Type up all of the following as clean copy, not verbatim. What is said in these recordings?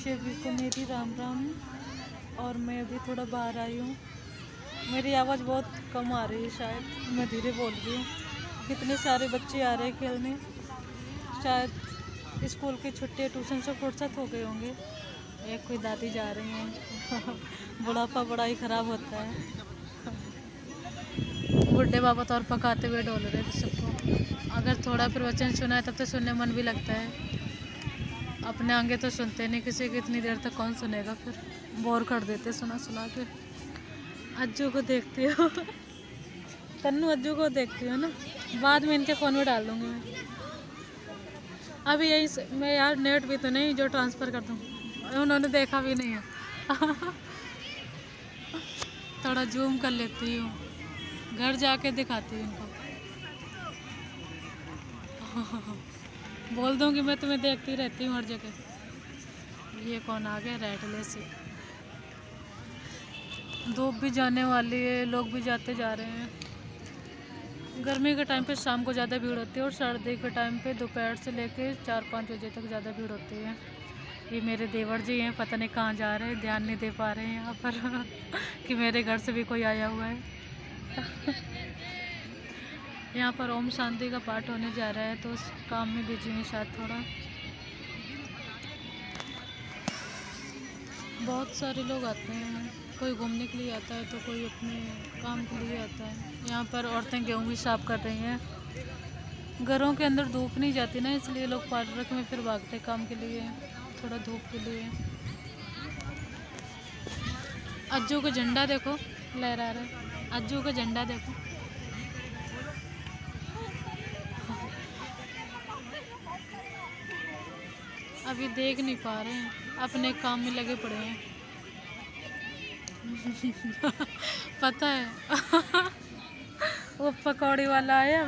सभी को मेरी राम राम। और मैं अभी थोड़ा बाहर आई हूँ। मेरी आवाज़ बहुत कम आ रही है, शायद मैं धीरे बोल रही हूँ। कितने सारे बच्चे आ रहे हैं खेलने, शायद स्कूल की छुट्टी ट्यूशन से फुर्सत हो गए होंगे। एक कोई दादी जा रही हैं। बुढ़ापा बड़ा ही ख़राब होता है। बुढ़े बाबा तो और पकाते हुए डोल रहे थे सबको। अगर थोड़ा प्रवचन सुना है तब तो सुनने मन भी लगता है। अपने आगे तो सुनते नहीं, किसी की इतनी देर तक कौन सुनेगा, फिर बोर कर देते सुना सुना के। अज्जू को देखती हो? तन्नू अज्जू को देखती हो ना? बाद में इनके फ़ोन में डाल दूँगी मैं। अभी यही मैं यार, नेट भी तो नहीं जो ट्रांसफ़र कर दूँ। उन्होंने देखा भी नहीं है। थोड़ा जूम कर लेती हूँ, घर जाके दिखाती हूँ इनको। बोल दूँगी मैं तुम्हें देखती रहती हूँ हर जगह। ये कौन आ गया? रेडले से। धूप भी जाने वाली है, लोग भी जाते जा रहे हैं। गर्मी के टाइम पे शाम को ज़्यादा भीड़ होती है और सर्दी के टाइम पे दोपहर से लेके 4-5 बजे तक ज़्यादा भीड़ होती है। ये मेरे देवर जी हैं, पता नहीं कहाँ जा रहे हैं, ध्यान नहीं दे पा रहे हैं यहाँ पर। कि मेरे घर से भी कोई आया हुआ है। यहाँ पर ओम शांति का पाठ होने जा रहा है, तो उस काम में बिजी हैं शायद थोड़ा। बहुत सारे लोग आते हैं, कोई घूमने के लिए आता है तो कोई अपने काम के लिए आता है। यहाँ पर औरतें गेहूँ भी साफ कर रही हैं। घरों के अंदर धूप नहीं जाती ना, इसलिए लोग पार्क में फिर भागते काम के लिए, थोड़ा धूप के लिए। अज्जू का झंडा देखो लहरा रहा है। अज्जू का झंडा देखो। अभी देख नहीं पा रहे हैं, अपने काम में लगे पड़े हैं। पता है। वो पकौड़ी वाला आया।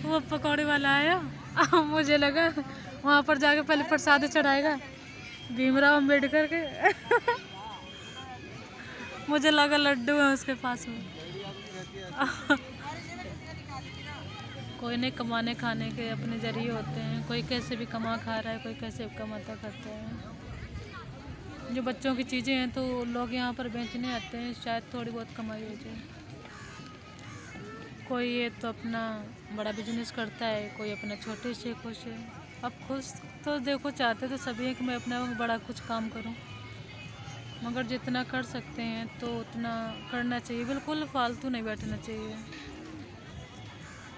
वो पकौड़ी वाला आया। मुझे लगा वहाँ पर जाके पहले प्रसाद चढ़ाएगा भीमराव अम्बेडकर के। मुझे लगा लड्डू है उसके पास में। कोई नहीं, कमाने खाने के अपने जरिए होते हैं। कोई कैसे भी कमा खा रहा है, कोई कैसे भी कमाता करता है। जो बच्चों की चीज़ें हैं तो लोग यहाँ पर बेचने आते हैं, शायद थोड़ी बहुत कमाई हो जाए। कोई ये तो अपना बड़ा बिजनेस करता है, कोई अपना छोटे से खुश है। अब खुश तो देखो चाहते तो सभी हैं कि मैं अपना बड़ा कुछ काम करूं, मगर जितना कर सकते हैं तो उतना करना चाहिए। बिल्कुल फालतू नहीं बैठना चाहिए।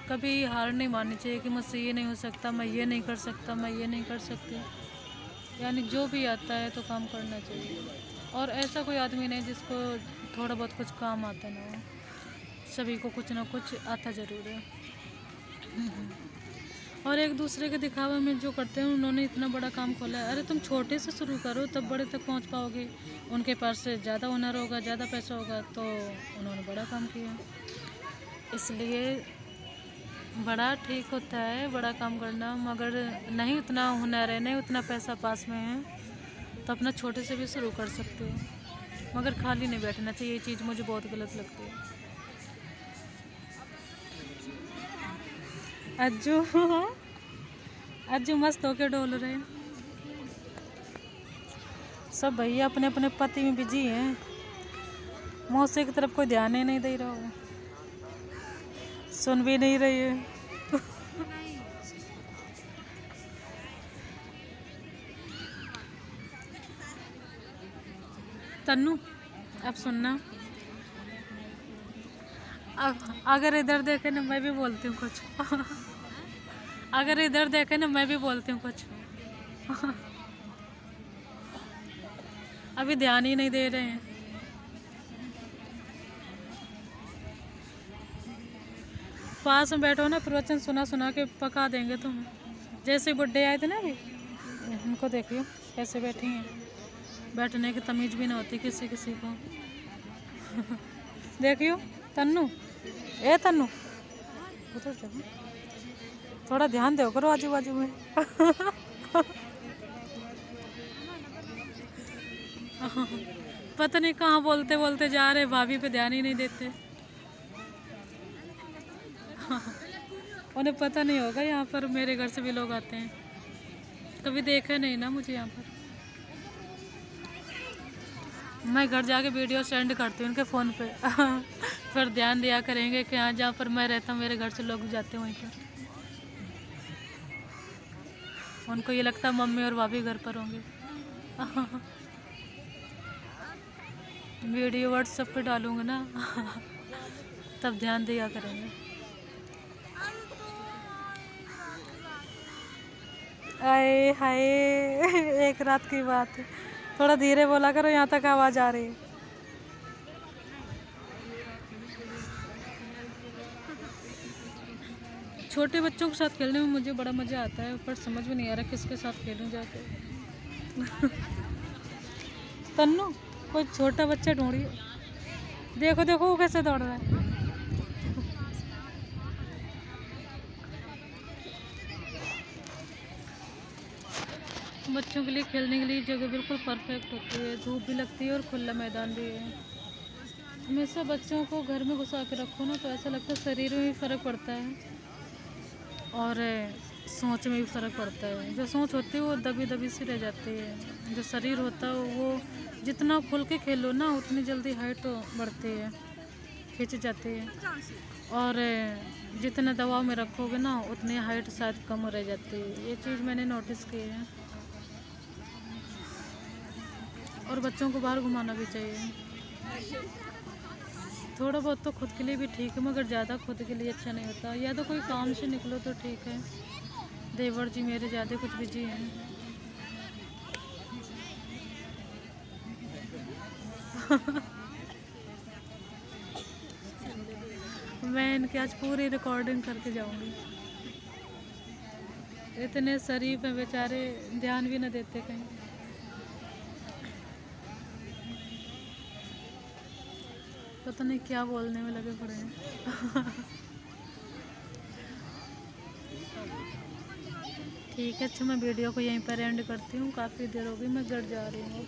कभी हार नहीं माननी चाहिए कि मुझसे ये नहीं हो सकता, मैं ये नहीं कर सकता, मैं ये नहीं कर सकती। यानी जो भी आता है तो काम करना चाहिए। और ऐसा कोई आदमी नहीं जिसको थोड़ा बहुत कुछ काम आता ना हो। सभी को कुछ ना कुछ आता ज़रूर है। और एक दूसरे के दिखावे में जो करते हैं, उन्होंने इतना बड़ा काम खोला है। अरे तुम छोटे से शुरू करो, तब बड़े तक पहुंच पाओगे। उनके पास से ज़्यादा हुनर होगा, ज़्यादा पैसा होगा, तो उन्होंने बड़ा काम किया। इसलिए बड़ा ठीक होता है बड़ा काम करना, मगर नहीं उतना हुनर है, नहीं उतना पैसा पास में है, तो अपना छोटे से भी शुरू कर सकते हो। मगर खाली नहीं बैठना चाहिए, ये चीज़ मुझे बहुत गलत लगती है। अज्जू। अज्जू मस्त होके डोल रहे हैं। सब भैया अपने अपने पति में बिजी हैं। मौसी की तरफ कोई ध्यान ही नहीं दे रहा हो, सुन भी नहीं रही है। तन्नू अब सुनना, अगर इधर देखे ना मैं भी बोलती हूँ कुछ। अगर इधर देखे ना मैं भी बोलती हूँ कुछ। अभी ध्यान ही नहीं दे रहे हैं। पास में बैठो ना, प्रवचन सुना सुना के पका देंगे तुम। जैसे बुड्ढे आए थे ना अभी, उनको देखियो कैसे बैठी हैं। बैठने की तमीज़ भी ना होती किसी किसी को। देखियो तन्नू, ए तन्नू उधर चलो, थोड़ा ध्यान दो करो आजू बाजू में। पता नहीं कहाँ बोलते बोलते जा रहे, भाभी पे ध्यान ही नहीं देते। उन्हें पता नहीं होगा यहाँ पर मेरे घर से भी लोग आते हैं। कभी देखा नहीं ना मुझे यहाँ पर। मैं घर जाके वीडियो सेंड करती हूँ उनके फ़ोन पे फिर ध्यान दिया करेंगे कि हाँ जहाँ पर मैं रहता हूँ मेरे घर से लोग भी जाते हैं वहीं पर। उनको ये लगता है मम्मी और भाभी घर पर होंगे। वीडियो व्हाट्सएप पे डालूँगा ना तब ध्यान दिया करेंगे। आए हाय एक रात की बात है, थोड़ा धीरे बोला करो, यहाँ तक आवाज़ आ रही है। छोटे बच्चों के साथ खेलने में मुझे बड़ा मज़ा आता है, पर समझ में नहीं आ रहा किसके साथ खेलूं जाके। तन्नू कोई छोटा बच्चा ढूंढिए। देखो देखो वो कैसे दौड़ रहा है। बच्चों के लिए खेलने के लिए जगह बिल्कुल परफेक्ट होती है, धूप भी लगती है और खुला मैदान भी है। हमेशा बच्चों को घर में घुसा के रखो ना तो ऐसा लगता है शरीर में भी फ़र्क पड़ता है और सोच में भी फ़र्क पड़ता है। जो सोच होती है वो दबी दबी सी रह जाती है, जो शरीर होता है वो जितना खुल के खेलो ना उतनी जल्दी हाइट बढ़ती है, खिंच जाती है। और जितना दबाव में रखोगे ना उतनी हाइट शायद कम रह जाती है। ये चीज़ मैंने नोटिस की है। और बच्चों को बाहर घुमाना भी चाहिए, थोड़ा बहुत तो खुद के लिए भी ठीक है, मगर ज़्यादा खुद के लिए अच्छा नहीं होता। या तो कोई काम से निकलो तो ठीक है। देवर जी मेरे ज़्यादा कुछ बिजी हैं। मैं इनकी आज पूरी रिकॉर्डिंग करके जाऊंगी। इतने शरीफ हैं बेचारे, ध्यान भी न देते कहीं। पता नहीं क्या बोलने में लगे पड़े हैं। ठीक है, अच्छा मैं वीडियो को यहीं पर एंड करती हूँ, काफ़ी देर हो गई, मैं घर जा रही हूँ।